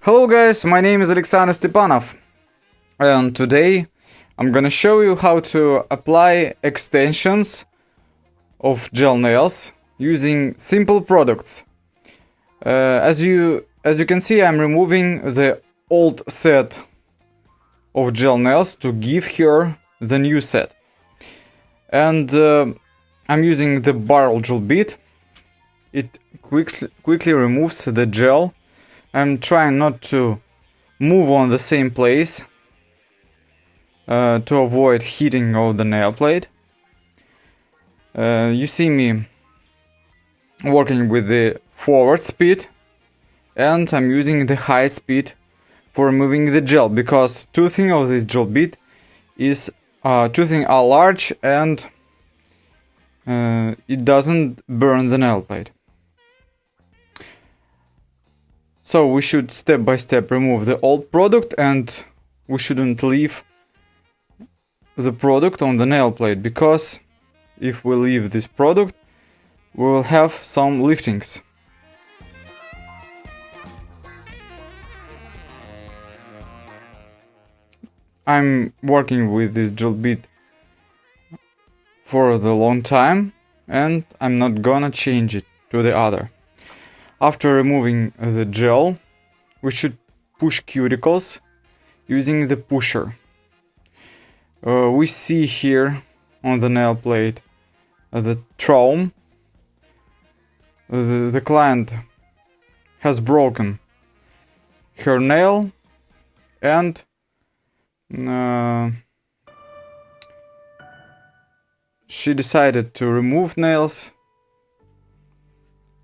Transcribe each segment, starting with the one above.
Hello guys, my name is Alexander Stepanov, and today I'm gonna show you how to apply extensions of gel nails using simple products. As you can see, I'm removing the old set of gel nails to give her the new set, and I'm using the barrel gel bit. It quickly removes the gel. I'm trying not to move on the same place to avoid heating of the nail plate. You see me working with the forward speed, and I'm using the high speed for removing the gel, because two things of this gel bit is two things are large and it doesn't burn the nail plate. So we should step by step remove the old product, and we shouldn't leave the product on the nail plate, because if we leave this product, we will have some liftings. I'm working with this gel bit for the long time, and I'm not gonna change it to the other. After removing the gel, we should push cuticles using the pusher. We see here on the nail plate the trauma. The client has broken her nail, and she decided to remove nails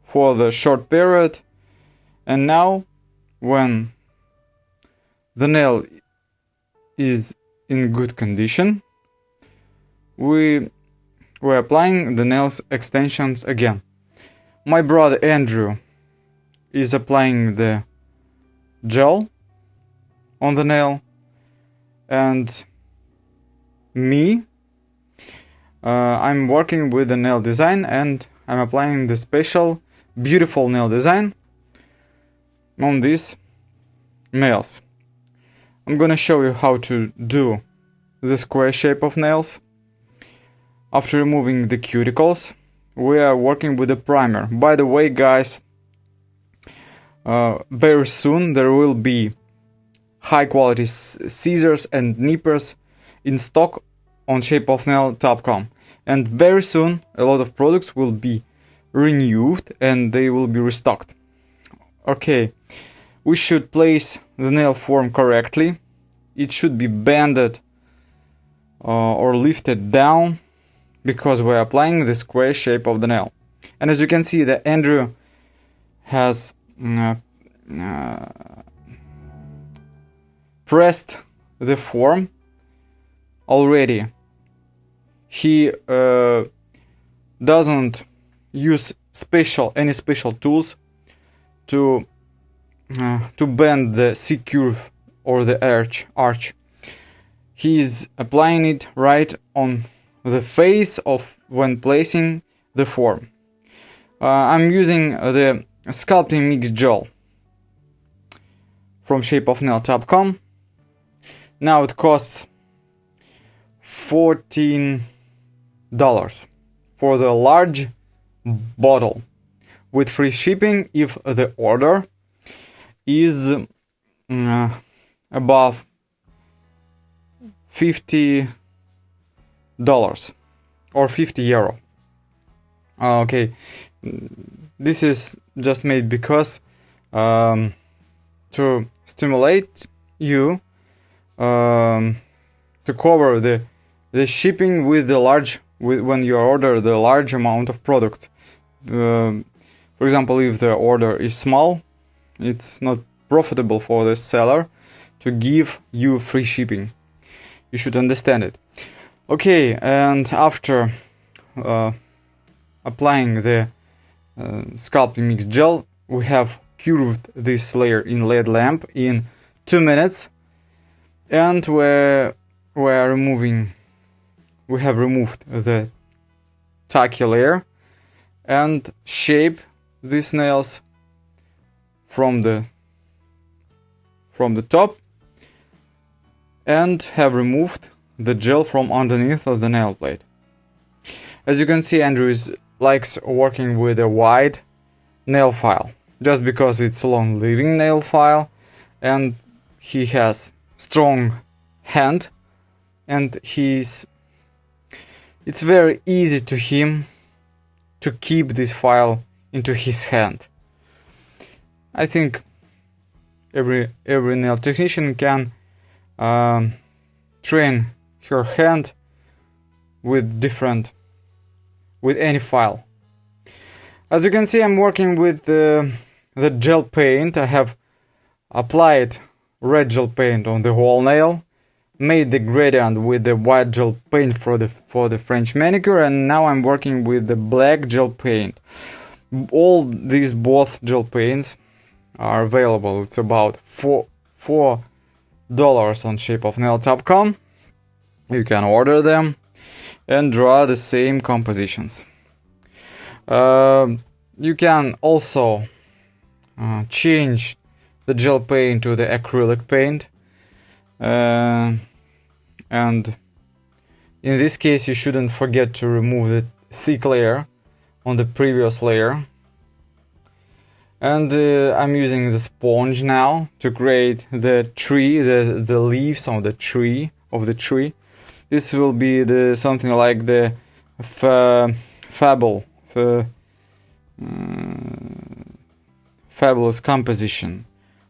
for the short period, and now when the nail is in good condition, we're applying the nails extensions again. My brother Andrew is applying the gel on the nail, and me, I'm working with the nail design, and I'm applying the special beautiful nail design on these nails. I'm gonna show you how to do the square shape of nails. After removing the cuticles, we are working with a primer. By the way, guys, very soon there will be high quality scissors and nippers in stock on shapeofnail.com, and very soon a lot of products will be renewed and they will be restocked. Okay, we should place the nail form correctly. It should be bended or lifted down, because we're applying the square shape of the nail. And as you can see, that Andrew has pressed the form already. He doesn't use any special tools to bend the C curve or the arch. He is applying it right on the face of when placing the form. I'm using the sculpting mix gel from shapeofnail.com. Now it costs $14 for the large bottle, with free shipping if the order is above $50 or €50. Okay, this is just made because to stimulate you to cover the shipping with the large, when you order the large amount of product. For example, if the order is small, it's not profitable for the seller to give you free shipping. You should understand it. Okay, and after applying the sculpting mix gel, we have curved this layer in LED lamp in 2 minutes, and we have removed the tacky layer and shape these nails from the from the top and have removed the gel from underneath of the nail plate. As you can see, Andrew likes working with a wide nail file just because it's a long living nail file and he has strong hand and it's very easy to him to keep this file into his hand. I think every nail technician can train her hand with any file. As you can see, I'm working with the gel paint. I have applied red gel paint on the whole nail, made the gradient with the white gel paint for the French manicure, and now I'm working with the black gel paint. All these both gel paints are available. It's about $4 on shapeofnail.com. You can order them and draw the same compositions. You can also change the gel paint to the acrylic paint, and in this case you shouldn't forget to remove the thick layer on the previous layer. And I'm using the sponge now to create the tree, the leaves on the tree of the tree. This will be something like the fabulous composition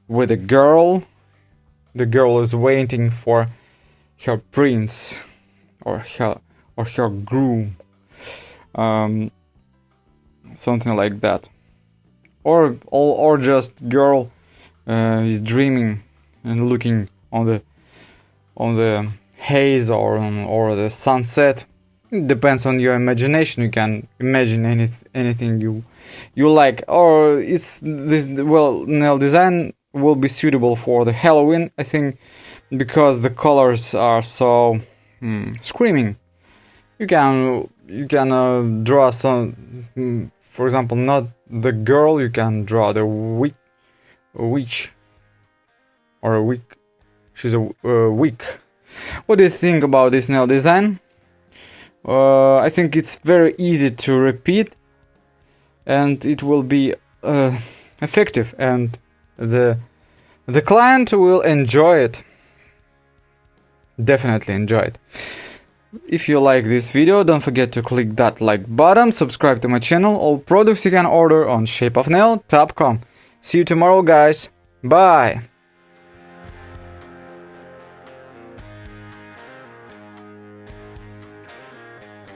with a girl. The girl is waiting for her prince or her groom, something like that. Or just girl is dreaming and looking on the haze or the sunset. It depends on your imagination. You can imagine anything you like. Or nail design will be suitable for the Halloween, I think, because the colors are so screaming. You can draw some. For example, not the girl, you can draw the witch or a wick. She's a wick. What do you think about this nail design? I think it's very easy to repeat and it will be effective, and the client will enjoy it. Definitely enjoy it. If you like this video, don't forget to click that like button, subscribe to my channel. All products you can order on shapeofnail.com. See you tomorrow, guys. Bye.